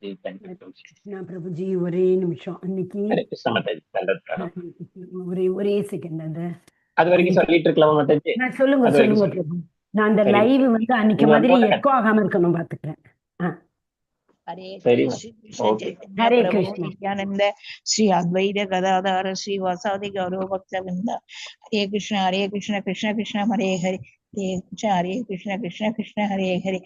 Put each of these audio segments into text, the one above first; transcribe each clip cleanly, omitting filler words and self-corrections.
Ji, thank you प्रभु जी। கிருஷ்ணா பிரபுஜி, ஒரே நிமிஷம். அன்னைக்கு हरे कृष्णा माता जी, दंडवत प्रणाम। ஒரே ஒரே செகண்ட். அது அது வரைக்கும் அன்னைக்கு சொல்லிட்டு இருக்கலாமா மாதா ஜி? சொல்லுங்க அது வரைக்கும் சொல்லுங்க சொல்லு. பிரபு. நான் அந்த சரி லைவ் மாதா ஜி. வந்து அன்னைக்கு நீங்க மாதிரி போட்ட எக்கோ ஆகாம இருக்கணும் பாத்துக்கிறேன். हरे சரி कृष्ण மாதா. श्री कृष्ण ஓகே. चैतन्य ஹரே प्रभु கிருஷ்ணா. नित्यानंद श्री अद्वैत गदाधर श्री वासादि गौरव भक्त वृंद हरे कृष्ण कृष्ण कृष्ण हरे हरे हरे कृष्ण हरे हरे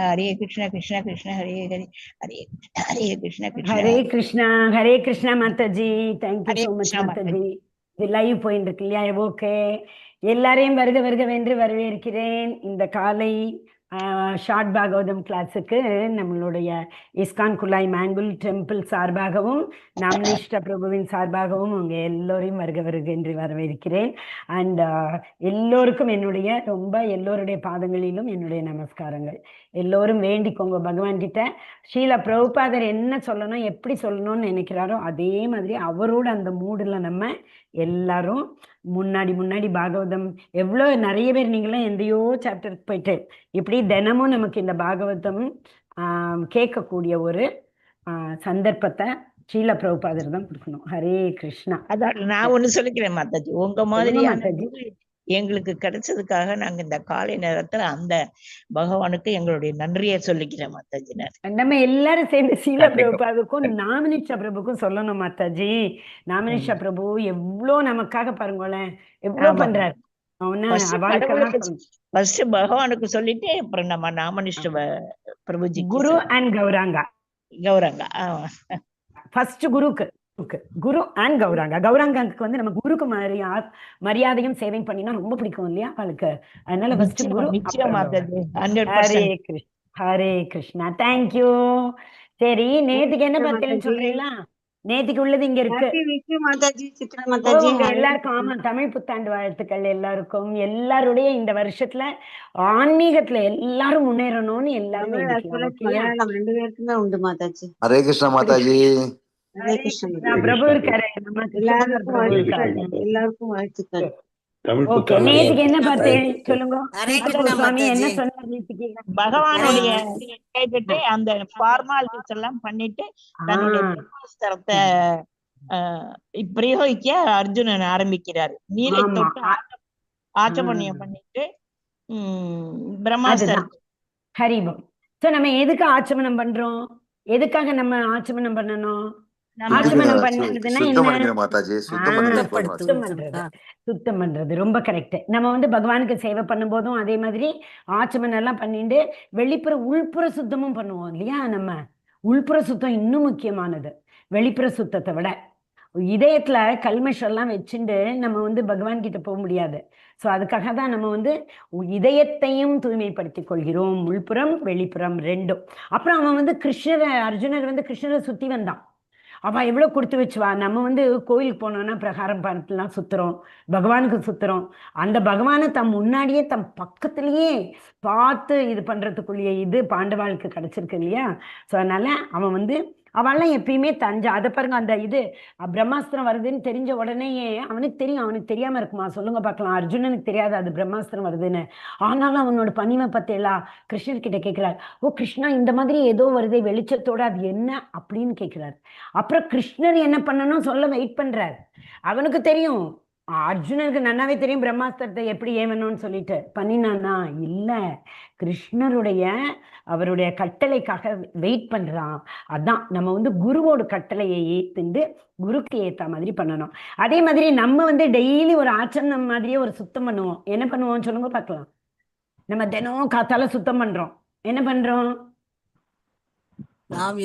हरे कृष्ण कृष्ण हरे हरे हरे कृष्ण ஹரே கிருஷ்ணா மாதாஜி. தேங்க்யூ हरे ஸோ மச் कृष्ण माता மாதாஜி. இது லைவ் போயிட்டு இருக்கு இல்லையா? ஓகே, எல்லாரையும் வருக வருக வென்று வரவேற்கிறேன் இந்த காலை ஷார்ட் பாகவதம் கிளாஸுக்கு. நம்மளுடைய இஸ்கான் குலாய் மேங்குல் டெம்பிள் சார்பாகவும் நாமனிஷ்ட பிரபுவின் சார்பாகவும் உங்க எல்லோரையும் வருக வருக என்று வரவேற்கிறேன். அண்ட் எல்லோருக்கும் என்னுடைய எல்லோருடைய பாதங்களிலும் என்னுடைய நமஸ்காரங்கள். எல்லோரும் வேண்டிக்கோங்க பகவான் கிட்ட. ஸ்ரீல பிரபுபாதர் என்ன சொல்லணும், எப்படி சொல்லணும்னு நினைக்கிறாரோ அதே மாதிரி அவரோட அந்த மூடுல நம்ம எல்லாரும் முன்னாடி முன்னாடி பாகவதம் எவ்வளோ நிறைய பேர் நீங்களும் எந்தையோ சாப்டருக்கு போயிட்டு இப்படி தினமும் நமக்கு இந்த பாகவதம் கேட்கக்கூடிய ஒரு சந்தர்ப்பத்தை ஸ்ரீல பிரபுபாதர் தான் கொடுக்கணும். ஹரே கிருஷ்ணா. அதான் நான் ஒண்ணு சொல்லிக்கிறேன் மாதாஜி, உங்க மாதிரியான மாதாஜி குரு எங்களுக்கு கிடைச்சதுக்காக நாங்க இந்த காலை நேரத்துல அந்த பகவானுக்கு எங்களுடைய நன்றியை சொல்லிக்கிறேன் மாதாஜி. நம்ம எல்லாரும் சேர்ந்து ஸ்ரீல கண்டிப்பா. பிரபுபாதுக்கும் நாமினிஷா பிரபுக்கும் சொல்லணும் மாதாஜி. நாமினிஷா பிரபு எவ்வளோ நமக்காக பாருங்களேன், எவ்வளோ ஆமா. பண்றாரு. அவன First அவளுக்கெல்லாம் கடவுளுக்கு சொல்லணும். ஃபர்ஸ்ட் பகவானுக்கு சொல்லிட்டு அப்புறம் நம்ம நாமனிஷ்ட பிரபுஜிக்கு குரு அண்ட் கௌராங்கா. கௌரங்கா ஃபர்ஸ்ட் குருக்கு குரு அண்ட் கௌராங்கா. கௌராங்காக்கு வந்து நம்ம குருக்கு மரியாதையும் சேவையும் பண்ணினா ரொம்ப பிடிக்கும் இல்லையா அவளுக்கு. அதனால ஃபர்ஸ்ட் குரு. நிச்சயம் மாதாஜி, 100%. ஹரே கிருஷ்ணா. ஹரே கிருஷ்ணா. தேங்க்யூ. சரி, நேத்துக்கு என்ன பார்த்தேன்னு சொல்றீங்களா? நேத்துக்கு உள்ளது இங்க இருக்கு. எல்லாருக்கும் ஆமா, தமிழ் புத்தாண்டு வாழ்த்துக்கள் எல்லாருக்கும். எல்லாருடைய இந்த வருஷத்துல ஆன்மீகத்துல எல்லாரும் முன்னேறணும்னு எல்லாரும் வேண்டிக்கலாம். 2 பேருக்குமே உண்டு மாதாஜி. ஹரே கிருஷ்ணா மாதாஜி. ஹரே கிருஷ்ணா. பிரபு இருக்காரு, எல்லாருக்கும் வாழ்த்துக்கள். ஓகே, நேத்துக்கு என்ன பார்த்தேன் சொல்லுங்க. ஹரே கிருஷ்ணா சுவாமி என்ன மாதாஜி. சொன்னார் நேத்துக்கு? பகவானுடைய கேட்டுட்டு அந்த ஃபார்மாலிட்டிஸ் எல்லாம் பண்ணிட்டு தன்னுடைய பிரம்மாஸ்திரத்தை பிரயோகிக்க அர்ஜுனன் ஆரம்பிக்கிறாரு. நீரை தொட்டு ஆச்சமணியம் பண்ணிட்டு பிரம்மாஸ்திரம். ஹரிபம். சோ நம்ம எதுக்கு ஆச்சமனம் பண்றோம்? எதுக்காக நம்ம ஆச்சமனம் பண்ணணும்? ஆச்சமனம் பண்ணதுன்னா சுத்தம் பண்றது. ரொம்ப கரெக்ட். நம்ம வந்து பகவானுக்கு சேவை பண்ணும் போதும் அதே மாதிரி ஆச்சமனம் எல்லாம் பண்ணிட்டு வெளிப்புற உள்புற சுத்தமும் பண்ணுவோம் இல்லையா? நம்ம உள்புற சுத்தம் இன்னும் முக்கியமானது வெளிப்புற சுத்தத்தை விட. இதயத்துல கல்மஷம் எல்லாம் வச்சுட்டு நம்ம வந்து பகவான் கிட்ட போக முடியாது. ஸோ அதுக்காக தான் நம்ம வந்து இதயத்தையும் தூய்மைப்படுத்திக் கொள்கிறோம், உள்புறம் வெளிப்புறம் ரெண்டும். அப்புறம் அவன் வந்து அர்ஜுனர் வந்து கிருஷ்ணரை சுத்தி வந்தான். அவ எவ்வளவு கொடுத்து வச்சுவா. நம்ம வந்து கோயிலுக்கு போனோம்னா பிரகாரம் பண்ணலாம் சுத்துறோம், பகவானுக்கு சுத்துறோம். அந்த பகவானை தம் முன்னாடியே தம் பக்கத்திலேயே பார்த்து இது பண்றதுக்குள்ளேயே இது பாண்டவாளுக்கு கிடைச்சிருக்கு இல்லையா? ஸோ அதனால அவன் வந்து அவெல்லாம் எப்பயுமே அதை பாருங்க, அந்த இது பிரம்மாஸ்திரம் வருதுன்னு தெரிஞ்ச உடனேயே அவனுக்கு தெரியும். அவனுக்கு தெரியாம இருக்குமா சொல்லுங்க பார்க்கலாம்? அர்ஜுனனுக்கு தெரியாது அது பிரம்மாஸ்திரம் வருதுன்னு. ஆனாலும் அவனோட பணிவை பத்தியெல்லாம் கிருஷ்ணர் கிட்ட கேட்கிறார். ஓ கிருஷ்ணா, இந்த மாதிரி ஏதோ வருதே வெளிச்சத்தோட, அது என்ன அப்படின்னு கேட்கிறார். அப்புறம் கிருஷ்ணர் என்ன பண்ணணும் சொல்ல வெயிட் பண்றார். அவனுக்கு தெரியும், அர்ஜுனனுக்கு நன்னாவே தெரியும் பிரம்மாஸ்திரத்தை எப்படி ஏவணும்னு சொல்லிட்டு. பண்ணினானா? இல்ல, கிருஷ்ணருடைய அவருடைய கட்டளைக்காக வெயிட் பண்றான். அதான் நம்ம வந்து குருவோட கட்டளையை ஏத்துண்டு குருக்கு ஏத்த மாதிரி பண்ணணும். அதே மாதிரி நம்ம வந்து டெய்லி ஒரு ஆச்சரணம் மாதிரியே ஒரு சுத்தம் பண்ணுவோம். என்ன பண்ணுவோம் சொல்லுங்க பார்க்கலாம்? நம்ம தினம் காத்தால சுத்தம் பண்றோம். என்ன பண்றோம்?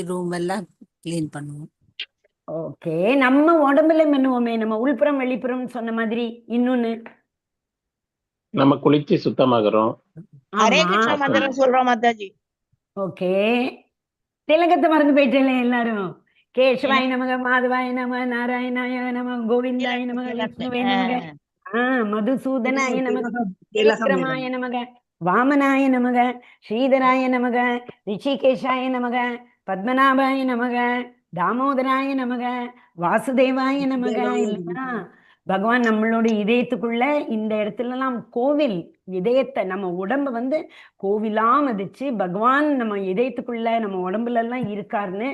ரூம் எல்லாம் கிளீன் பண்ணுவோம். ஓகே, நம்ம உடம்புல பண்ணுவோமே, நம்ம உள்புறம் வெளிப்புறம் சொன்ன மாதிரி. இன்னொன்னு நம்ம குளிச்சு சுத்தமாகறோம். ஹரே கிருஷ்ண மந்திரம் சொல்றோம் மாதாஜி. ஓகே, திலகத்தை மறந்து போயிட்டே எல்லாரும். கேசவாய நமக, மாதவாய நம, நாராயணாய நம, கோவிந்தாய நமக, விஷ்ணுவே நமக, மதுசூதனாய நமக, விக்ரமாய நமக, வாமனாய நமக, ஸ்ரீதராய நமக, ரிஷிகேஷாய நமக, பத்மநாபாய நமக, தாமோதராய நமக, வாசுதேவாய நமக. இல்லையா? பகவான் நம்மளோட இதயத்துக்குள்ள இந்த இடத்துலலாம் கோவில் இதயத்தை நம்ம உடம்ப வந்து கோவிலா மதிச்சு பகவான் நம்ம இதயத்துக்குள்ள நம்ம உடம்புல எல்லாம் இருக்காருன்னு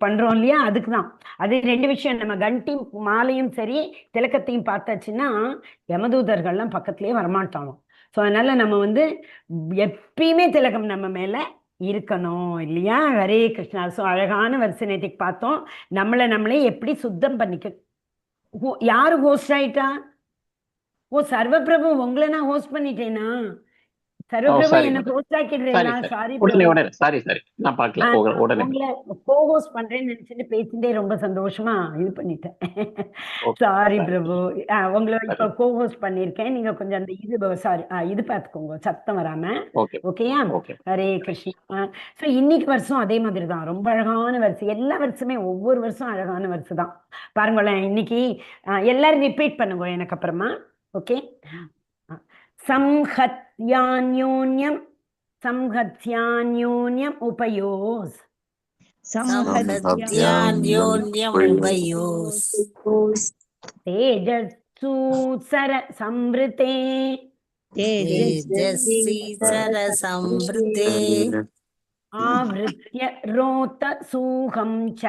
பண்றோம் இல்லையா? அதுக்குதான். அது ரெண்டு விஷயம். நம்ம கண்டி மாலையும் சரி திலக்கத்தையும் பார்த்தாச்சுன்னா யமதூதர்கள்லாம் பக்கத்துலயே வரமாட்டாங்க. ஸோ அதனால நம்ம வந்து எப்பயுமே திலகம் நம்ம மேல இருக்கணும் இல்லையா? ஹரே கிருஷ்ணா. ஸோ அழகான வருஷனேதிக்கு பார்த்தோம். நம்மளே எப்படி சுத்தம் பண்ணிக்க. யாரு ஹோஸ்ட் ஆயிட்டா? ஓ சர்வபிரபு, உங்களை நான் ஹோஸ்ட் பண்ணிட்டேனா? சர்வபிரபு சாரி என்ன மேடம். ஹோஸ்ட் ஆக்கிடுறீங்களா? சாரி உடனே பிரபு. உடனே சாரி நான் பார்க்கல. உடனே உங்களை கோ-ஹோஸ்ட் பண்றேன்னு நினைச்சிட்டு பேசிட்டே ரொம்ப சந்தோஷமா இது பண்ணிட்டேன். ஓகே சாரி சாரி பிரபு. உங்களை இப்ப சரி கோ-ஹோஸ்ட் பண்ணிருக்கேன். நீங்க கொஞ்சம் அந்த இது சாரி இது பார்த்துக்கோங்க, சத்தம் வராம. ஓகே ஓகேயா? ஓகே ஹரே கிருஷ்ணா. ஸோ இன்னைக்கு வருஷம் அதே மாதிரி தான், ரொம்ப அழகான வருஷம். எல்லா வருஷமே ஒவ்வொரு வருஷம் அழகான வருஷம் தான். பாருங்களேன், இன்னைக்கு எல்லாரும் ரிப்பீட் பண்ணுங்க எனக்கு அப்புறமா. ஓகே. संहत्यान्योन्यं संहत्यान्योन्यम् उपयोस् संहत्यान्योन्यम् उभयोस् तेजस्सु सर संवृते तेजस्वी सरसंवृते आवृत्य रोत सूहं च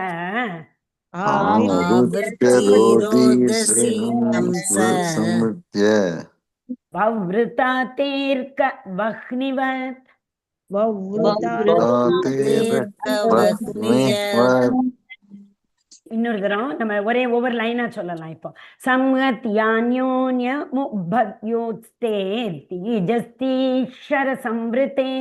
आवृत्ति रोदसी हंस ववृता तेर्क वह्निवत् இன்னொரு தரம் நம்ம ஒவ்வொரு லைனா சொல்லலாம். இப்போ சம்ஹத்யான்யோன்யமுபயோஸ்தேர்த்திஜஸ்தீஸ்வர சம்வృతే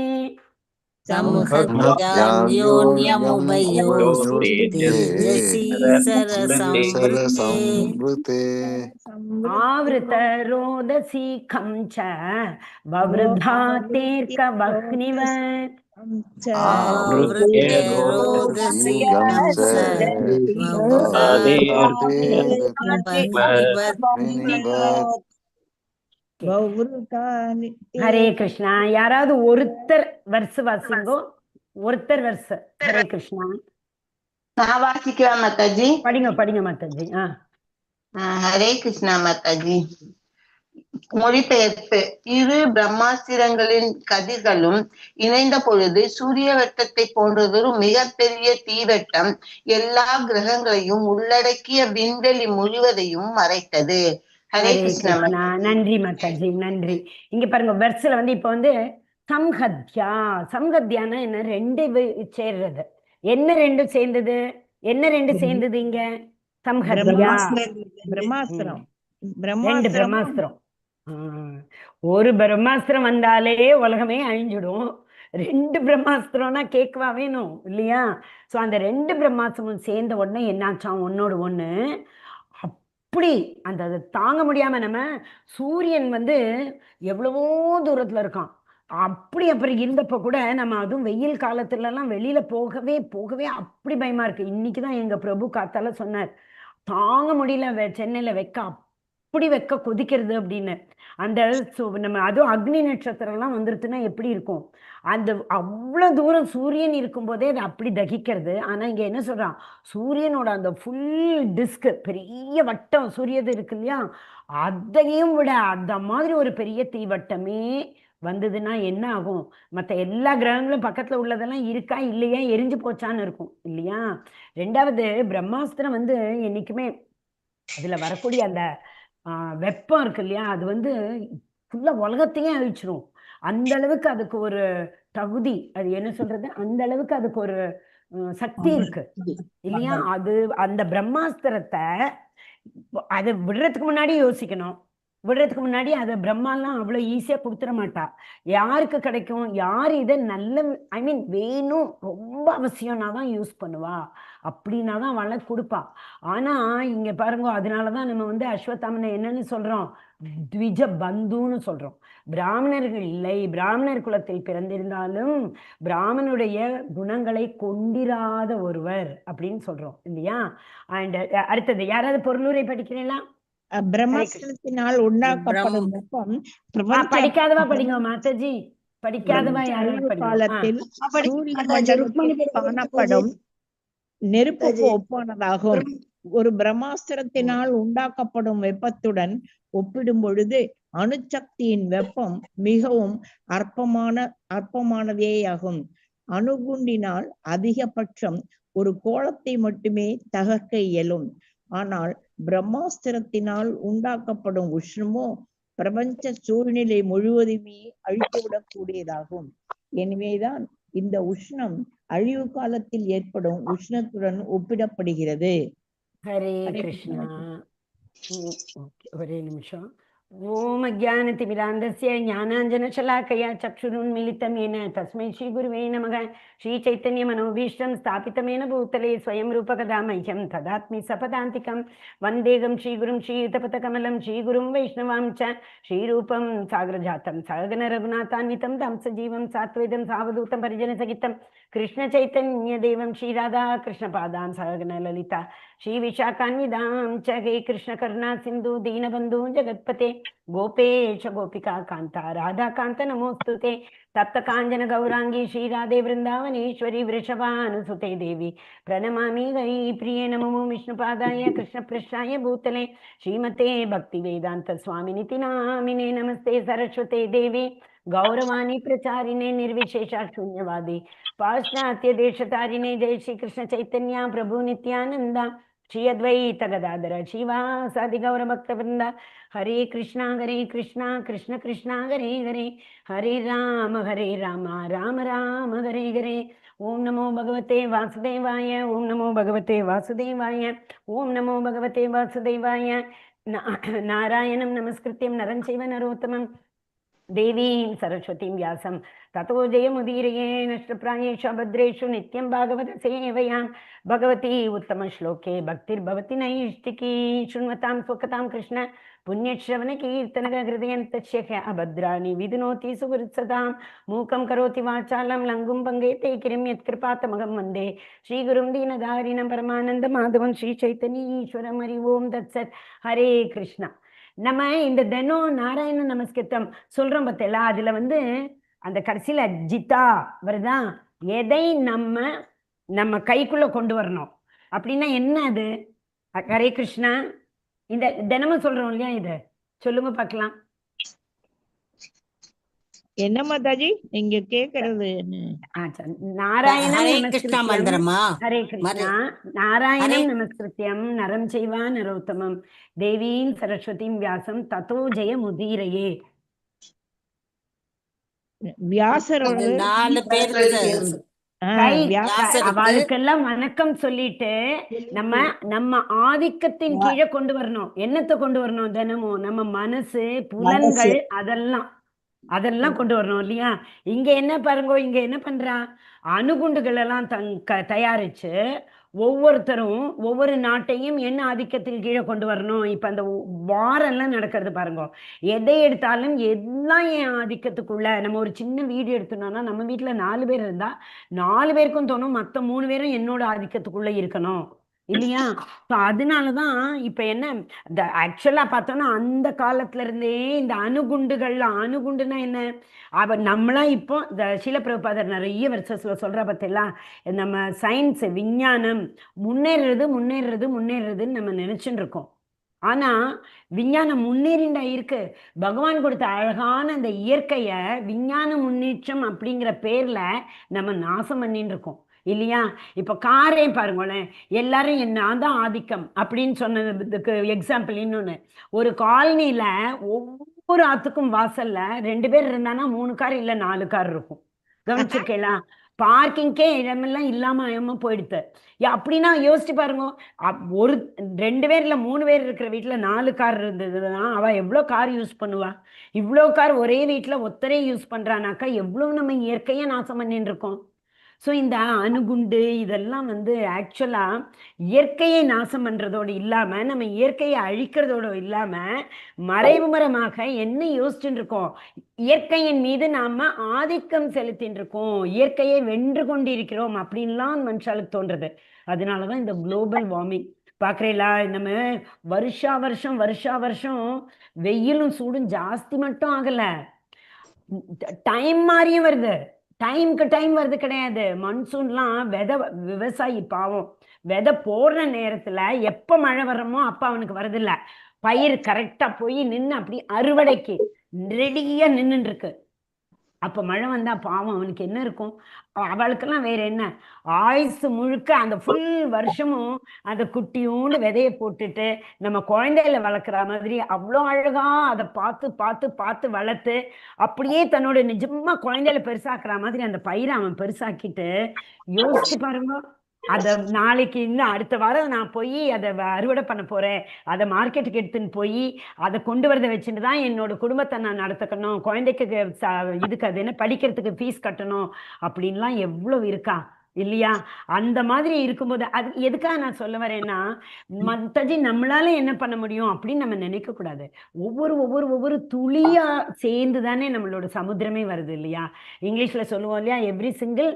ஆவృత ரோதசி கம்ச வவ்ருதா தேர்க்க வஹ்னிவத் ஹரே கிருஷ்ணா. யாராவது ஒருத்தர் வருஷ வாசிங்கோ, ஒருத்தர் வருஷ. ஹரே கிருஷ்ணா. நான் வாசிக்கலாம் மாதாஜி. படிங்க மாதாஜி. ஹரே கிருஷ்ணா மாதாஜி. மொழிபெயர்ப்பு. இரு பிரம்மாஸ்திரங்களின் கதிர்களும் இணைந்த பொழுது சூரிய வெட்டத்தை போன்றதொரு மிகப்பெரிய தீவெட்டம் எல்லா கிரகங்களையும் உள்ளடக்கிய விண்வெளி முழுவதையும் மறைத்தது. ஹரே கிருஷ்ணா. நன்றி மாதாஜி, நன்றி. இங்க பாருங்க, வெர்ஸ்ல வந்து இப்ப வந்து சம்ஹத்யானா என்ன? ரெண்டு சேர்றது. என்ன ரெண்டு சேர்ந்தது? இங்க சம்ஹத்யா பிரம்மாஸ்திரம். ரெண்டு பிரம்மாஸ்திரம். ஒரு பிரம்மாஸ்திரம் வந்தாலே உலகமே அழிஞ்சிடும். ரெண்டு பிரம்மாஸ்திரம்னா கேட்கவா வேணும் இல்லையா? சோ அந்த ரெண்டு பிரம்மாஸ்திரமும் சேர்ந்த உடனே என்னாச்சாம், ஒன்னோடு ஒண்ணு அப்படி அந்த தாங்க முடியாம. நம்ம சூரியன் வந்து எவ்வளவோ தூரத்துல இருக்கான். அப்புறம் இருந்தப்ப கூட நம்ம அதுவும் வெயில் காலத்துல எல்லாம் வெளியில போகவே அப்படி பயமா இருக்கு. இன்னைக்குதான் எங்க பிரபு காத்தால சொன்னார், தாங்க முடியல சென்னையில அப்படி கொதிக்கிறது அப்படின்னு. அந்த நம்ம அதுவும் அக்னி நட்சத்திரம் எல்லாம் வந்துருச்சுன்னா எப்படி இருக்கும்? அந்த அவ்வளவு தூரம் சூரியன் இருக்கும் போதே அது அப்படி தகிக்கிறது. ஆனா இங்க என்ன சொல்றான், சூரியனோட அந்த ஃபுல் டிஸ்க், பெரிய வட்டம் சூரியது இருக்கு இல்லையா, அதையும் விட அந்த மாதிரி ஒரு பெரிய தீவட்டமே வந்ததுன்னா என்ன ஆகும்? மற்ற எல்லா கிரகங்களும் பக்கத்துல உள்ளதெல்லாம் இருக்கா இல்லையா, எரிஞ்சு போச்சான்னு இருக்கும் இல்லையா? ரெண்டாவது, பிரம்மாஸ்திரம் வந்து என்னைக்குமே அதுல வரக்கூடிய அந்த வெப்பம் இருக்கு இல்லையா, அது வந்து ஃபுல்லா உலகத்தையே அழிச்சிரும். அந்த அளவுக்கு அதுக்கு ஒரு தகுதி, அது என்ன சொல்றது, அந்த அளவுக்கு அதுக்கு ஒரு சக்தி இருக்கு இல்லையா? அது அந்த பிரம்மாஸ்திரத்தை அதை விடுறதுக்கு முன்னாடி யோசிக்கணும். விடுறதுக்கு முன்னாடி அதை பிரம்மாலாம் அவ்வளவு ஈஸியா கொடுத்துட மாட்டா. யாருக்கு கிடைக்கும்? யார் இதை நல்ல வேணும் ரொம்ப அவசியம்னா தான் யூஸ் பண்ணுவா, அப்படின்னா தான் அவளை கொடுப்பா. ஆனா இங்க பாருங்க, அதனாலதான் நம்ம வந்து அஸ்வத்தாமனை என்னன்னு சொல்றோம்? த்விஜ பந்துன்னு சொல்றோம். பிராமணர்கள் இல்லை, பிராமணர் குலத்தில் பிறந்திருந்தாலும் பிராமணனுடைய குணங்களை கொண்டிராத ஒருவர் அப்படின்னு சொல்றோம் இல்லையா? அண்ட் அடுத்தது யாராவது பொருளுரை படிக்கிறீங்களா? பிரம்மாஸ்திரத்தினால் உண்டாக்கப்படும் வெப்பம் படிக்காதவா படிங்க மாதாஜி, படிக்காதவா யாரும் காலத்தில் சூரிய மண்டலத்தில் காணப்படும் நெருப்புக்கு ஒப்பானதாகும். ஒரு பிரம்மாஸ்திரத்தினால் உண்டாக்கப்படும் வெப்பத்துடன் ஒப்பிடும் பொழுது அணுசக்தியின் வெப்பம் மிகவும் அற்பமானதேயாகும். அணுகுண்டினால் அதிகபட்சம் ஒரு கோளத்தை மட்டுமே தகர்க்க இயலும். ஆனால் பிரம்மாஸ்திரத்தினால் உண்டாக்கப்படும் உஷ்ணமோ பிரபஞ்ச சூழ்நிலை முழுவதுமே அழித்துவிடக் கூடியதாகும். எனவேதான் இந்த உஷ்ணம் அழிவு காலத்தில் ஏற்படும் உஷ்ணத்துடன் ஒப்பிடப்படுகிறது. ஹரே கிருஷ்ணா. ஒரே நிமிஷம். ஓம் அஜ்ஞானதிமிராந்தஸ்ய ஞானாஞ்சனசலாக்கயா சக்ஷுருன்மிலிதம் येन तस्मै श्रीगुरुवे नमः. श्रीचैतन्यमनोभीष्टं स्थापितमेन भूतले स्वयं रूपकदा मह्यं तदात्मि सपदान्तिकं वन्देगं श्रीगुरुं श्रीयुतपथकमलं श्रीगुरुं वैष्णवां च श्रीरूपं सागरजातं सहगन रघुनाथान्वितं तं सजीवं सात्वेदं सावधूतं परिजनसहितं कृष्णचैतन्यदेवं श्रीराधा कृष्णपादान् सहगन ललिता श्रीविशाखान्विदां च हे कृष्णकरुणा सिन्धु दीनबन्धु जगत्पते गोपेश गोपिका कान्ता राधाकान्त नमोस्तुते तप्त काञ्चन गौरांगी श्रीराधे वृन्दावनेश्वरी वृषभानुसुते देवी प्रणमामि वै प्रिये नमो विष्णुपादाय कृष्णपृष्ठाय भूतले श्रीमते भक्तिवेदान्त स्वामिनिति नामिने नमस्ते सरस्वते देवी गौरवाणी प्रचारिणे निर्विशेष शून्यवादी पाश्चात्य देशतारिणे जय श्री कृष्ण चैतन्य प्रभु नित्यानंद श्री अद्वैत गदाधर श्रीवासादि गौर भक्तवृंद हरे कृष्णा कृष्ण कृष्ण हरे हरे हरे राम राम राम हरे हरे ओम नमो भगवते वासुदेवाय ओम नमो भगवते वासुदेवाय ओम नमो भगवते वासुदेवाय नारायणं नमस्कृत्यं नरं चैव नरोत्तमं देवीं सरस्वतीं व्यासं ततो जयमुदीरये नष्टप्रायेषु भद्रेषु नित्यं भागवत सेवयां भगवती उत्तमश्लोके भक्तिर्भवति नैष्टिकी शृण्वतां स्वकतां कृष्ण पुण्यश्रवणकीर्तनहृदयन्तस्य अभद्राणि विधुनोति सुहृत्सदां मूकं करोति वाचालं लङ्गुं भङ्गेते किरिं यत्कृपातमहं वन्दे श्रीगुरुं दीनधारिणं परमानन्दमाधवं श्रीचैतन्येश्वरं हरि ओं तत्सत् हरे कृष्ण. நம்ம இந்த தினம் நாராயண நமஸ்கிருத்தம் சொல்றோம் பார்த்தீங்களா, அதுல அந்த கடைசியில ஜிதா வருதா, எதை நம்ம கைக்குள்ள கொண்டு வரணும் அப்படின்னா என்ன அது? ஹரே கிருஷ்ணா. இந்த தினமும் சொல்றோம் இல்லையா, இது சொல்லுங்க பார்க்கலாம். என்ன மாதாஜி நீங்க கேக்குறது? நாராயணம் ஹரே கிருஷ்ணா. நாராயணம் நமஸ்கிருத்தியம் நரம் செய்வா நரோத்தமம் தேவீம் சரஸ்வதிம் வியாசம் ததோ ஜெய முதீரையே. வியாசரோட அவளுக்கெல்லாம் வணக்கம் சொல்லிட்டு நம்ம ஆதிக்கத்தின் கீழே கொண்டு வரணும். என்னத்தை கொண்டு வரணும்? தினமும் நம்ம மனசு புலன்கள் அதெல்லாம் கொண்டு வரணும் இல்லையா. இங்க என்ன பாருங்க, இங்க என்ன பண்றா, அணுகுண்டுகள் எல்லாம் தயாரிச்சு ஒவ்வொருத்தரும் ஒவ்வொரு நாட்டையும் என்ன ஆதிக்கத்தில் கீழே கொண்டு வரணும். இப்ப அந்த வாரெல்லாம் நடக்கிறது பாருங்க, எதை எடுத்தாலும் எல்லாம் என் ஆதிக்கத்துக்குள்ள. நம்ம ஒரு சின்ன வீடு எடுத்தோம்னா நம்ம வீட்டுல 4 பேர் இருந்தா 4 பேருக்கும் தோணும் மத்த 3 பேரும் என்னோட ஆதிக்கத்துக்குள்ள இருக்கணும் இல்லையா. அதனாலதான் இப்ப என்ன ஆக்சுவலா பார்த்தோம்னா அந்த காலத்துல இருந்தே இந்த அணுகுண்டுன்னா என்ன, நம்மளா இப்போ இந்த ஷீல பிரபுபாதர் நிறைய வருஷத்துல சொல்ற பார்த்தீங்களா, நம்ம சயின்ஸ் விஞ்ஞானம் முன்னேறுறதுன்னு நம்ம நினைச்சுட்டு இருக்கோம். ஆனா விஞ்ஞானம் முன்னேறிண்டா இருக்கு. பகவான் கொடுத்த அழகான அந்த இயற்கைய விஞ்ஞான முன்னேற்றம் அப்படிங்கிற பேர்ல நம்ம நாசம் பண்ணிட்டு இருக்கோம் இல்லையா. இப்ப காரே பாருங்களேன், எல்லாரும் நான் தான் ஆதிக்கம் அப்படின்னு சொன்னதுக்கு எக்ஸாம்பிள் இன்னொன்னு, ஒரு காலனில ஒவ்வொரு ஆத்துக்கும் வாசல்ல 2 பேர் இருந்தானா 3 கார் இல்ல 4 கார் இருக்கும். கவனிச்சிருக்கீங்களா? பார்க்கிங்கே இடமெல்லாம் இல்லாம போயிடுது. அப்படின்னா யோசிச்சு பாருங்க, ஒரு 2 பேர் இல்ல 3 பேர் இருக்கிற வீட்டுல 4 கார் இருந்ததுன்னா அவ எவ்வளவு கார் யூஸ் பண்ணுவா? இவ்வளவு கார் ஒரே வீட்டுல ஒத்தரே யூஸ் பண்றானாக்கா எவ்வளவு நம்ம இயற்கையா நாசம் பண்ணிட்டு இருக்கோம். ஸோ இந்த அணுகுண்டு இதெல்லாம் ஆக்சுவலா இயற்கையை நாசம் பண்றதோடு இல்லாம நம்ம இயற்கையை அழிக்கிறதோடு இல்லாம மறைமுகமாக என்ன யோசிச்சுட்டு இருக்கோம், இயற்கையின் மீது நாம ஆதிக்கம் செலுத்தின்னு இருக்கோம், இயற்கையை வென்று கொண்டிருக்கிறோம் அப்படின்லாம் மனுஷாளுக்கு தோன்றது. அதனாலதான் இந்த குளோபல் வார்மிங் பாக்குறீங்களா. நம்ம வருஷா வருஷம் வெயிலும் சூடும் ஜாஸ்தி மட்டும் ஆகல, டைம் மாறியும் வருது. டைம்க்கு டைம் வருது கிடையாது. மன்சூன்லாம் விவசாயி பாவம் விதை போடுற நேரத்துல எப்ப மழை வர்றமோ அப்ப அவனுக்கு வருதில்ல. பயிர் கரெக்டா போய் நின்று அப்படி அறுவடைக்கு ரெடியா நின்றுட்டு இருக்கு. அப்ப மழை வந்தா பாவம் அவனுக்கு என்ன இருக்கும்? அவளுக்கெல்லாம் வேற என்ன, ஆயுசு முழுக்க அந்த ஃபுல் வருஷமும் அந்த குட்டியோண்டு விதைய போட்டுட்டு நம்ம குழந்தையில வளர்க்குற மாதிரி அவ்வளோ அழகா அதை பார்த்து பார்த்து பார்த்து வளர்த்து அப்படியே தன்னோட நிஜமா குழந்தையில பெருசாக்குற மாதிரி அந்த பயிரை அவன் பெருசாக்கிட்டு, யோசிச்சு பாருங்க. அத நாளைக்கு இன்னும் அடுத்த வாரம் நான் போய் அதை அறுவடை பண்ண போறேன், அதை மார்க்கெட்டுக்கு எடுத்துன்னு போய் அதை கொண்டு வரதை வச்சுட்டு தான் என்னோட குடும்பத்தை நான் நடத்தக்கணும், குழந்தைக்கு இதுக்கு அது என்ன படிக்கிறதுக்கு ஃபீஸ் கட்டணும் அப்படின்லாம் எவ்வளவு இருக்கா இல்லையா? அந்த மாதிரி இருக்கும்போது அது எதுக்காக நான் சொல்ல வரேன்னா, மத்தஜி நம்மளால என்ன பண்ண முடியும் அப்படின்னு நம்ம நினைக்க கூடாது. ஒவ்வொரு ஒவ்வொரு ஒவ்வொரு துளியா சேர்ந்து தானே நம்மளோட சமுத்திரமே வருது இல்லையா? இங்கிலீஷ்ல சொல்லுவோம் இல்லையா, every single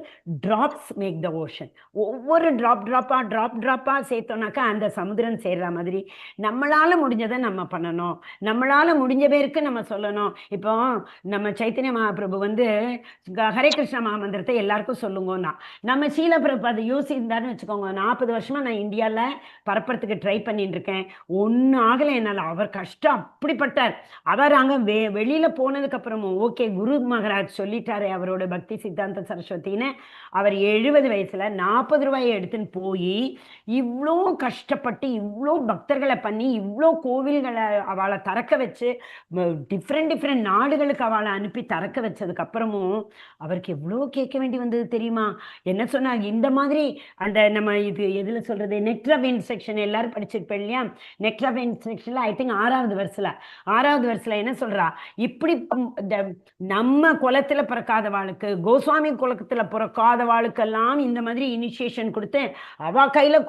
drops make the ocean. ஒவ்வொரு டிராப்பா சேர்த்தோம்னாக்கா அந்த சமுத்திரம் சேர்ற மாதிரி நம்மளால முடிஞ்சதை நம்ம பண்ணணும், நம்மளால முடிஞ்ச பேருக்கு நம்ம சொல்லணும். இப்போ நம்ம சைத்தன்ய மகாபிரபு வந்து ஹரே கிருஷ்ணா மகாமந்திரத்தை எல்லாருக்கும் சொல்லுங்கன்னா, நம்ம சீலபிரபாத யோசிந்தாருன்னு வச்சுக்கோங்க, 40 வருஷமா நான் இந்தியால பரப்புறதுக்கு ட்ரை பண்ணிட்டு இருக்கேன், ஒன்னும் ஆகலை என்னால. அவர் கஷ்டம் அப்படிப்பட்டார். அவர் அங்க வெளியில போனதுக்கு அப்புறமும் ஓகே குரு மகாராஜ் சொல்லிட்டாரு அவரோட பக்தி சித்தாந்த சரஸ்வதின்னு, அவர் 70 வயசுல 40 ரூபாயை எடுத்துன்னு போய் இவ்வளோ கஷ்டப்பட்டு இவ்வளோ பக்தர்களை பண்ணி இவ்வளோ கோவில்களை அவளை திறக்க வச்சு டிஃப்ரெண்ட் நாடுகளுக்கு அவளை அனுப்பி திறக்க வச்சதுக்கு அப்புறமும் அவருக்கு எவ்வளோ கேட்க வேண்டி வந்தது தெரியுமா? என்ன சொன்னாங்க, இந்த மாதிரி அந்த நம்ம இது எதுல சொல்றது, நெக்ட் ஆஃப் இன்ஸ்ட்ரக்ஷன் எல்லாரும் படிச்சிருப்பேன் இல்லையா? நெக்ட் ஆஃப் இன்ஸ்ட்ரக்ஷன்ல ஐ திங்க் 6வது வருஷத்துல என்ன சொல்றா, இப்படி நம்ம குலத்துல பிறக்காதவாளுக்கு, கோஸ்வாமி குலத்துல பிறக்காதவாளுக்கெல்லாம் இந்த மாதிரி இனிஷியேஷன் கொடுத்து அவ கையில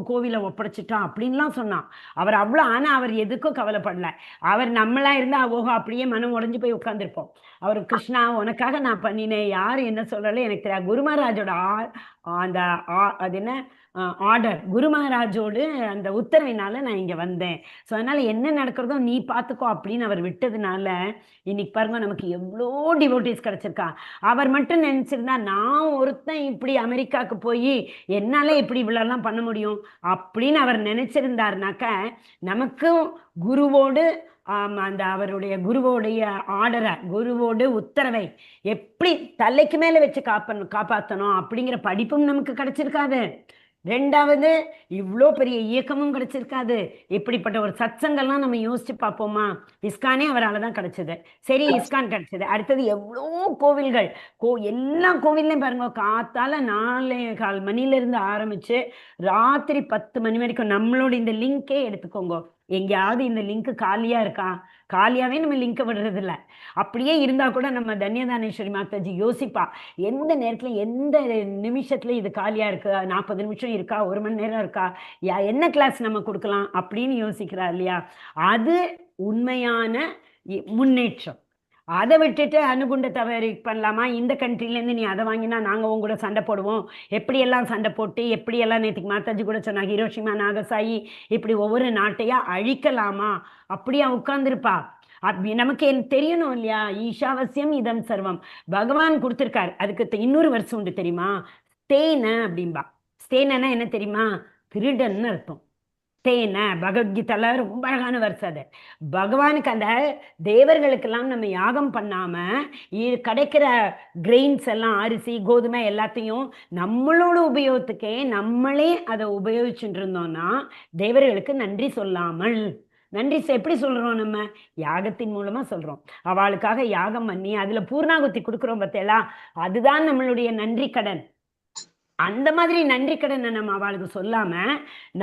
கோவிலை ஒப்படைச்சிட்டா அப்படின்லாம் சொன்னான் அவர். அவ்வளோ ஆனா அவர் எதுக்கும் கவலைப்படல. அவர் நம்மளா இருந்தா ஓஹோ அப்படியே மனம் உடைஞ்சு போய் உட்கார்ந்துருப்போம். அவர் கிருஷ்ணா உனக்காக நான் பண்ணினேன், யாரு என்ன சொல்றாலும் எனக்கு தெரியாது, குரு மகாராஜோட அந்த அது என்ன ஆர்டர், குரு மகாராஜோடு அந்த உத்தரவினால நான் இங்க வந்தேன், ஸோ அதனால என்ன நடக்கிறதோ நீ பார்த்துக்கோ அப்படின்னு அவர் விட்டதுனால இன்னைக்கு பாருங்க நமக்கு எவ்வளோ டிவோட்டிஸ் கிடைச்சிருக்கா. அவர் மட்டும் நினைச்சிருந்தா நான் ஒருத்தன் இப்படி அமெரிக்காவுக்கு போய் என்னால இப்படி இவ்வளோலாம் பண்ண முடியும் அப்படின்னு அவர் நினைச்சிருந்தாருனாக்க நமக்கும் குருவோடு அந்த அவருடைய குருவோடைய ஆர்டரை, குருவோட உத்தரவை எப்படி தலைக்கு மேல வச்சு காப்பாற்றணும் அப்படிங்கிற படிப்பும் நமக்கு கிடைச்சிருக்காது. ரெண்டாவது இவ்வளோ பெரிய இயக்கமும் கிடைச்சிருக்காது. இப்படிப்பட்ட ஒரு சத்சங்கெல்லாம் நம்ம யோசிச்சு பார்ப்போமா? இஸ்கானே அவரால் தான் கிடைச்சது. சரி இஸ்கான் கிடைச்சது, அடுத்தது எவ்வளோ கோவில்கள், எல்லா கோவில்லையும் பாருங்க காத்தால 4:15 மணிலேருந்து ஆரம்பிச்சு ராத்திரி 10 மணி வரைக்கும். நம்மளோட இந்த லிங்கே எடுத்துக்கோங்க, எங்கேயாவது இந்த லிங்க் காலியா இருக்கா? காலியாவே நம்ம லிங்கை விடுறது இல்லை. அப்படியே இருந்தா கூட நம்ம தன்யதானேஸ்வரி மாதாஜி யோசிப்பா, எந்த நேரத்துல எந்த நிமிஷத்துல இது காலியா இருக்கு, 40 நிமிஷம் இருக்கா, 1 மணி நேரம் இருக்கா, என்ன கிளாஸ் நம்ம கொடுக்கலாம் அப்படின்னு யோசிக்கிறா இல்லையா? அது உண்மையான முன்னேற்றம். அதை விட்டுட்டு அணுகுண்ட தவறு பண்ணலாமா, இந்த கண்ட்ரிலேருந்து நீ அதை வாங்கினா நாங்கள் உங்க கூட சண்டை போடுவோம், எப்படியெல்லாம் சண்டை போட்டு எப்படியெல்லாம் நேற்றுக்கு மாதாஜி கூட சொன்னாங்க ஹிரோஷிமா நாகசாயி இப்படி ஒவ்வொரு நாட்டையா அழிக்கலாமா அப்படியா உட்கார்ந்துருப்பா? அப்படி நமக்கு தெரியணும் இல்லையா? ஈஷாவசியம் இதம் சர்வம் பகவான் கொடுத்துருக்காரு. அதுக்கு இன்னொரு வருஷம் உண்டு தெரியுமா? ஸ்தேன அப்படின்பா. ஸ்தேனா என்ன தெரியுமா? திருடன்னு அர்த்தம். தேன பகவத்கீதால ரொம்ப அழகான வருஷம் அது. பகவானுக்கு அந்த தேவர்களுக்கெல்லாம் நம்ம யாகம் பண்ணாம கிடைக்கிற கிரெயின்ஸ் எல்லாம் அரிசி கோதுமை எல்லாத்தையும் நம்மளோட உபயோகத்துக்கே நம்மளே அதை உபயோகிச்சுட்டு இருந்தோம்னா தேவர்களுக்கு நன்றி சொல்லாமல், நன்றி எப்படி சொல்றோம்? நம்ம யாகத்தின் மூலமா சொல்றோம். அவளுக்காக யாகம் பண்ணி அதுல பூர்ணாகுத்தி கொடுக்குறோம் பார்த்தேலா, அதுதான் நம்மளுடைய நன்றி கடன். அந்த மாதிரி நன்றி கடனை நம்ம அவளுக்கு சொல்லாம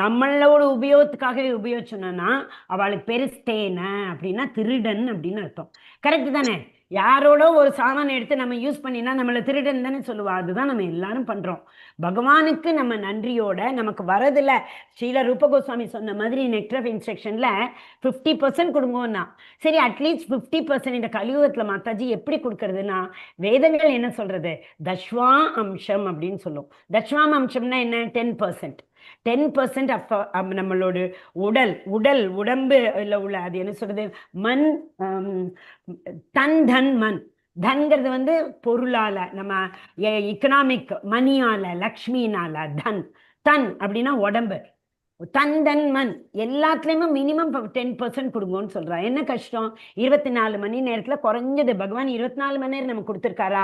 நம்மளோட உபயோகத்துக்காகவே உபயோகிச்சோம்னா அவளுக்கு பெருஸ்தேன அப்படின்னா திருடன் அப்படின்னு அர்த்தம். கரெக்ட் தானே? யாரோட ஒரு சாமான் எடுத்து நம்ம யூஸ் பண்ணினா நம்மளை திருடன் தானே சொல்லுவா. அதுதான் நம்ம எல்லாரும் பண்றோம். பகவானுக்கு நம்ம நன்றியோட நமக்கு வரதில்ல. ஸ்ரீல ரூப கோஸ்வாமி சொன்ன மாதிரி நெக்ட் ஆஃப் இன்ஸ்ட்ரக்ஷன்ல 50% கொடுங்கோன்னா சரி, அட்லீஸ்ட் 50% இந்த கலியுகத்துல மாதாஜி எப்படி கொடுக்கறதுன்னா வேதங்கள் என்ன சொல்றது, தஷ்வா அம்சம் அப்படின்னு சொல்லும். தஷ்வாம் அம்சம்னா என்ன? 10%. 10% நம்மளோட உடம்பு உள்ள அது என்ன சொல்றது, மண் தன் தன் மண் தன்கிறது வந்து பொருளால, நம்ம எக்கனாமிக் மணியால, லக்ஷ்மினால. தன் அப்படின்னா உடம்பு. தன் மண் எல்லாத்துலயுமே மினிமம் 10% கொடுங்கன்னு சொல்றா. என்ன கஷ்டம்? 24 மணி நேரத்துல குறைஞ்சது பகவான் 24 மணி நேரம் நம்ம கொடுத்துருக்காரா,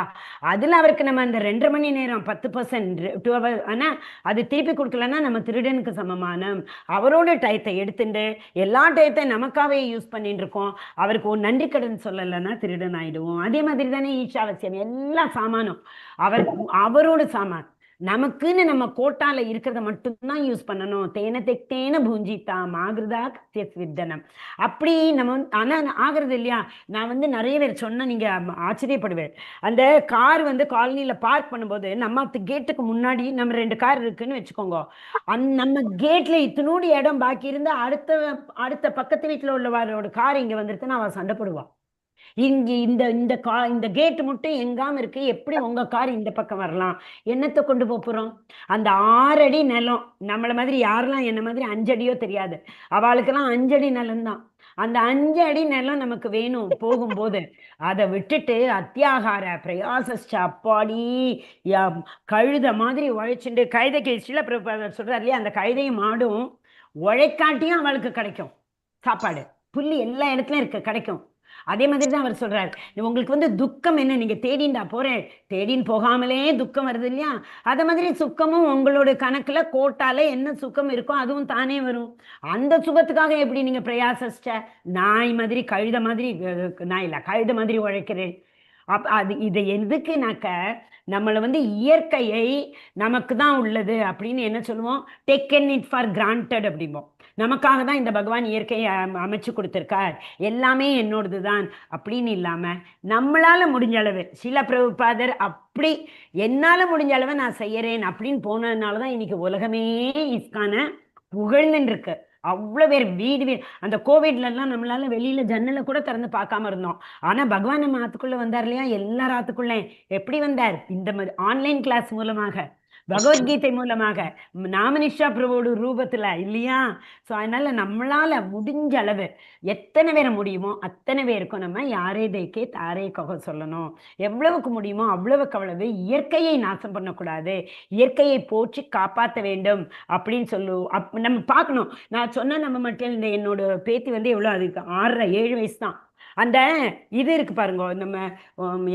அதுல அவருக்கு நம்ம அந்த 2.5 மணி நேரம் 10% 2 hours, ஆனா அது திருப்பி கொடுக்கலன்னா நம்ம திருடனுக்கு சமமானம். அவரோட டயத்தை எடுத்துட்டு எல்லா டயத்தையும் நமக்காவே யூஸ் பண்ணிட்டு இருக்கோம். அவருக்கு ஒரு நன்றி கடன் சொல்லலைன்னா திருடன் ஆயிடுவோம். அதே மாதிரி தானே ஈஷாவசியம், எல்லா சாமானும் அவரோட சாமான். நமக்குன்னு நம்ம கோட்டால இருக்கிறத மட்டும்தான் யூஸ் பண்ணணும். தேன தெக்தேன பூஞ்சித்தா மாகிருதா வித்தனம். அப்படி நம்ம ஆனா ஆகிறது இல்லையா? நான் வந்து நிறைய பேர் சொன்னா நீங்க ஆச்சரியப்படுவேன். அந்த கார் வந்து காலனில பார்க் பண்ணும்போது நம்ம கேட்டுக்கு முன்னாடி நம்ம 2 கார் இருக்குன்னு வச்சுக்கோங்க. நம்ம கேட்ல இத்தினோடு இடம் பாக்கி இருந்தா அடுத்த பக்கத்து வீட்டுல உள்ளவரோட கார் இங்க வந்துருச்சுன்னா அவன் சண்டை போடுவான். இங்க இந்த கேட் மட்டும் எங்காம இருக்கு, எப்படி உங்க கார் இந்த பக்கம் வரலாம்? என்னத்தை கொண்டு போறோம்? அந்த 6 அடி நிலம். நம்மள மாதிரி யாரெல்லாம் என்ன மாதிரி 5 அடியோ தெரியாது, அவளுக்கெல்லாம் 5 அடி நிலம் தான். அந்த 5 அடி நிலம் நமக்கு வேணும் போகும்போது. அதை விட்டுட்டு அத்தியாகார பிரயாச அப்பாடி கழுத மாதிரி உழைச்சுண்டு, கழுதைக்கு சில சொல்றாரு இல்லையா, அந்த கழுதையும் மாடும் உழைக்காட்டியும் அவளுக்கு கிடைக்கும் சாப்பாடு, புல்லு எல்லா இடத்துலயும் இருக்கு, கிடைக்கும். அதே மாதிரி தான் அவர் சொல்றாரு, உங்களுக்கு வந்து துக்கம் என்ன, நீங்க தேடிண்டா போறேன், தேடின்னு போகாமலே துக்கம் வருது இல்லையா, அத மாதிரி சுக்கமும் உங்களோட கணக்குல கோட்டால என்ன சுக்கம் இருக்கோ அதுவும் தானே வரும். அந்த சுகத்துக்காக எப்படி நீங்க பிரயாசிச்ச நாய் மாதிரி, கழுத மாதிரி, நாய் இல்ல கழுத மாதிரி உழைக்கிறேன். அது இதை எதுக்குனாக்க, நம்மளை வந்து இயற்கையை நமக்கு தான் உள்ளது அப்படின்னு என்ன சொல்லுவோம், டேக்கன் இட் ஃபார் கிராண்டட் அப்படிம்போம். நமக்காக தான் இந்த பகவான் இயற்கையை அமைச்சு கொடுத்துருக்கார், எல்லாமே என்னோடது தான் அப்படின்னு இல்லாம நம்மளால முடிஞ்ச அளவு, சில பிரபுபாதர் அப்படி என்னால முடிஞ்ச அளவு நான் செய்யறேன் அப்படின்னு போனதுனாலதான் இன்னைக்கு உலகமே இஸ்கான புகழ்ந்துன்னு இருக்கு. அவ்வளவு பேர் வீடு அந்த கோவிட்ல எல்லாம் நம்மளால வெளியில ஜன்னலை கூட திறந்து பார்க்காம இருந்தோம். ஆனா பகவான் நம்ம ஆத்துக்குள்ள வந்தார் இல்லையா, எல்லா ஆத்துக்குள்ள. எப்படி வந்தார்? இந்த மாதிரி ஆன்லைன் கிளாஸ் மூலமாக, பகவத்கீதை மூலமாக, நாமனிஷா பிரபுவோட ரூபத்துல இல்லையா. ஸோ அதனால நம்மளால முடிஞ்ச அளவு எத்தனை பேரை முடியுமோ அத்தனை பேருக்கும் நம்ம யாரே தேக்கே தாரே கொக சொல்லணும். எவ்வளவுக்கு முடியுமோ அவ்வளவுக்கு அவ்வளவு இயற்கையை நாசம் பண்ணக்கூடாது, இயற்கையை போற்றி காப்பாற்ற வேண்டும் அப்படின்னு நம்ம பார்க்கணும். நான் சொன்ன நம்ம மட்டும் இந்த என்னோட பேத்தி வந்து எவ்வளோ, அதுக்கு 6-7 வயசு தான். அந்த இது இருக்கு பாருங்க, நம்ம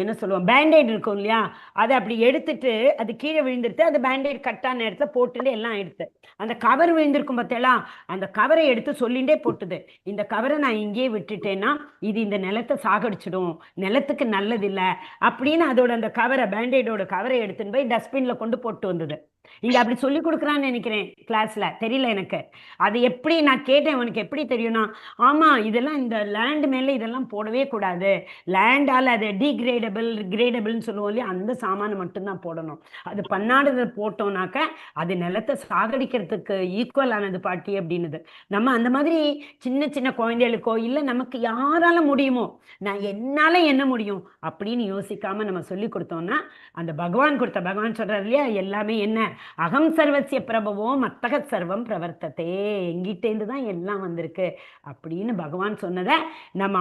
என்ன சொல்லுவோம், பேண்டேட் இருக்கும் இல்லையா, அதை அப்படி எடுத்துட்டு அது கீழே விழுந்துருத்து, அது பேண்டேட் கட்டான இடத்துல போட்டுட்டு எல்லாம் எடுத்து அந்த கவர் விழுந்திருக்கும் பார்த்தேளா, அந்த கவரை எடுத்து சொல்லிண்டே போட்டுது, இந்த கவரை நான் இங்கேயே விட்டுட்டேன்னா இது இந்த நிலத்தை சாகடிச்சிடும், நிலத்துக்கு நல்லதில்லை அப்படின்னு அதோட அந்த கவரை, பேண்டேடோட கவரை எடுத்துன்னு போய் டஸ்ட்பின்ல கொண்டு போட்டு வந்தது. இங்க அப்படி சொல்லி கொடுக்குறான்னு நினைக்கிறேன் கிளாஸ்ல, தெரியல எனக்கு. அது எப்படி நான் கேட்டேன், உனக்கு எப்படி தெரியும்னா, ஆமா இதெல்லாம் இந்த லேண்ட் மேல இதெல்லாம் போடவே கூடாது, லேண்டால அது கிரேடபிள்னு சொல்லுவோம் இல்லையா, அந்த சாமானை மட்டும்தான் போடணும், அது பண்ணாடுறத போட்டோம்னாக்க அது நிலத்தை சாகடிக்கிறதுக்கு ஈக்குவல் ஆனது பாட்டி அப்படின்னுது. நம்ம அந்த மாதிரி சின்ன சின்ன குழந்தைகளுக்கோ இல்லை நமக்கு யாரால முடியுமோ, நான் என்னால என்ன முடியும் அப்படின்னு யோசிக்காம நம்ம சொல்லி கொடுத்தோம்னா, அந்த பகவான் சொல்றாரு இல்லையா, எல்லாமே என்ன, அகம் சர்வசிய பிரபவோ மத்தக சர்வம் பிரவர்த்ததே, எங்கிட்டேந்து தான் எல்லாம் வந்திருக்கு அப்படின்னு பகவான் சொன்னதை நம்ம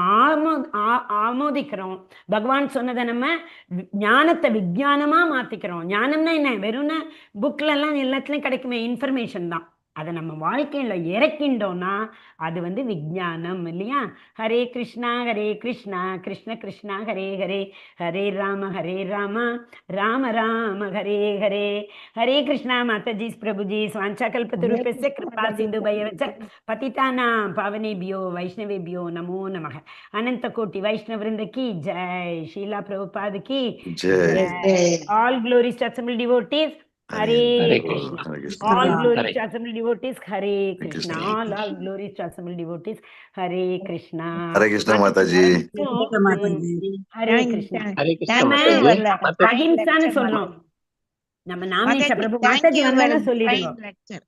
ஆமோதிக்கிறோம். பகவான் சொன்னதை நம்ம ஞானத்தை விஞ்ஞானமா மாத்திக்கிறோம். ஞானம்னா என்ன, வெறும்னா புக்ல எல்லாம் எல்லாத்துலயும் கிடைக்குமே இன்ஃபர்மேஷன் தான். அதை நம்ம வாழ்க்கையில இறக்கின்றோம்னா அது வந்து விஞ்ஞானம் இல்லையா. ஹரே கிருஷ்ணா கிருஷ்ண கிருஷ்ணா ஹரே ஹரே, ஹரே ராம ராம ராம ஹரே ஹரே. ஹரே கிருஷ்ணா. மாதாஜி பிரபுஜி ஸ்வாஞ்சா கல்பத்ருபஸ்ய கிருபா சிந்து பையவச்ச பதிதானாம் பாவனேபியோ வைஷ்ணவேபியோ நமோ நமः. அனந்த கோட்டி வைஷ்ணவருந்த கி ஜெய். ஷீலா பிரபுபாத் கி Jai. All glories to assembled devotees. Hare Krishna. All glories to assembled devotees. Hare Krishna. All glories to assembled devotees. Hare Krishna. Hare Krishna Mataji. Hare Krishna. Hare Krishna நம்ம Mataji. அஹிம்சான்னு சொல்றோம். நம்ம நாமேஷ பிரபு மாதாஜி வந்தானே சொல்லிடுங்க.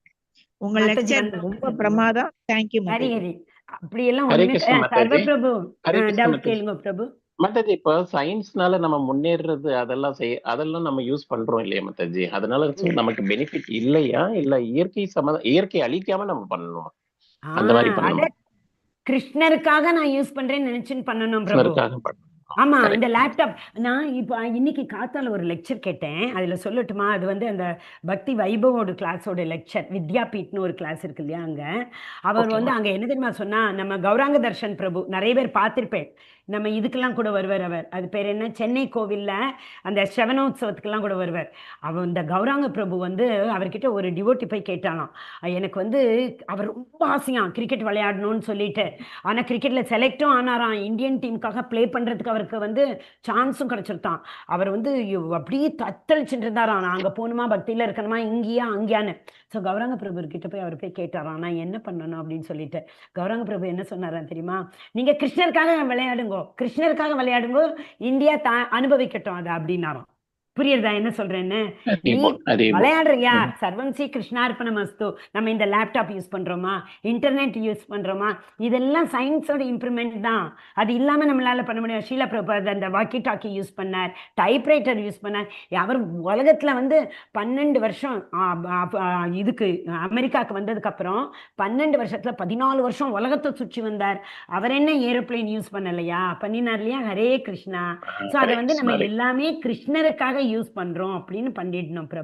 உங்க லெக்சர் ரொம்ப பிரமாதம். Thank you Hari Hari. அப்படி எல்லாம் ஹரே ஒண்ணுமே கிருஷ்ண சர்வ மாதாஜி. பிரபு ஹரே கிருஷ்ண டவுட் மாதாஜி. கேளுங்க பிரபு. மாதாஜி, இப்ப சயின்ஸ்னால நம்ம முன்னேறது அதெல்லாம் நம்ம யூஸ் பண்றோம் இல்லையா மாதாஜி, அதனால நமக்கு பெனிஃபிட் இல்லையா, இல்ல இயற்கை அழிக்காம நம்ம பண்ணணுமா, அந்த மாதிரி அத பண்ணணுமா? கிருஷ்ணருக்காக நான் யூஸ் பண்றேன்னு நினைச்சுன்னு பண்ணணும் பிரபு. கிருஷ்ணருக்காக பண்ணணும். ஆமா Correct. இந்த லேப்டாப் நான் இப்போ இன்னைக்கு காத்தால ஒரு லெக்சர் கேட்டேன். அதுல சொல்லட்டுமா? அது வந்து அந்த பக்தி வைபவோட கிளாஸோட லெக்சர். வித்யாபீட்னு ஒரு கிளாஸ் இருக்கு இல்லையா அங்க. அவர் வந்து ஓகேம்மா. அங்க என்ன தெரியுமா சொன்னா, நம்ம கௌராங்க தர்ஷன் பிரபு நிறைய பேர் பார்த்திருப்பேன். நம்ம இதுக்கெல்லாம் கூட வருவார் அவர். அது பேர் என்ன? சென்னை கோவில்ல அந்த செவனோத்சவத்துக்கெல்லாம் கூட வருவார். அவர் இந்த கௌராங்க பிரபு வந்து அவர்கிட்ட ஒரு டிவோட்டி போய் கேட்டாலாம். எனக்கு வந்து அவர் ரொம்ப ஆசையாம் கிரிக்கெட் விளையாடணும்னு சொல்லிட்டு. ஆனா கிரிக்கெட்ல செலக்டும் ஆனாராம். இந்தியன் டீமுக்காக ப்ளே பண்றதுக்கு அவருக்கு வந்து சான்ஸும் கிடைச்சிருத்தான். அவர் வந்து அப்படியே தத்தளிச்சுட்டு இருந்தாராம். நான் அங்க போகணுமா, பக்தியில இருக்கணுமா, இங்கேயா அங்கேயான்னு. ஸோ கௌராங்க பிரபு கிட்ட போய் அவர் போய் கேட்டாராம், நான் என்ன பண்ணணும் அப்படின்னு சொல்லிட்டு. கௌராங்க பிரபு என்ன சொன்னாராம் தெரியுமா? நீங்க கிருஷ்ணருக்காக விளையாடுங்கோ, கிருஷ்ணருக்காக விளையாடுங்கோ, இந்தியா அனுபவிக்கட்டும் அதை அப்படின்னாராம். புரியுறதா என்ன சொல்றேன்னு? நீ அதே விளையாடுறியா, சர்வம் ஸ்ரீ கிருஷ்ணார்ப்பணமஸ்து. நம்ம இந்த லேப்டாப் யூஸ் பண்றோமா, இன்டர்நெட் யூஸ் பண்றோமா, இதெல்லாம் சயின்ஸோட இம்ப்ரூவ்மெண்ட் தான். அது இல்லாம நம்மளால பண்ண முடியும். ஷீலா பிரபுபாத் அந்த வாக்கி டாக்கி யூஸ் பண்ணார், டைப்ரைட்டர் யூஸ் பண்ணார். அவர் உலகத்துல வந்து 12 வருஷம் இதுக்கு அமெரிக்காவுக்கு வந்ததுக்கு அப்புறம் 12 வருஷத்துல 14 வருஷம் உலகத்தை சுற்றி வந்தார். அவர் என்ன ஏரோப்ளேன் யூஸ் பண்ணலையா? பண்ணினார் இல்லையா? ஹரே கிருஷ்ணா. ஸோ அதை வந்து நம்ம எல்லாமே கிருஷ்ணருக்காக யூஸ் பண்றோம் அப்படின்னு பண்ணிடணும் பிரபு.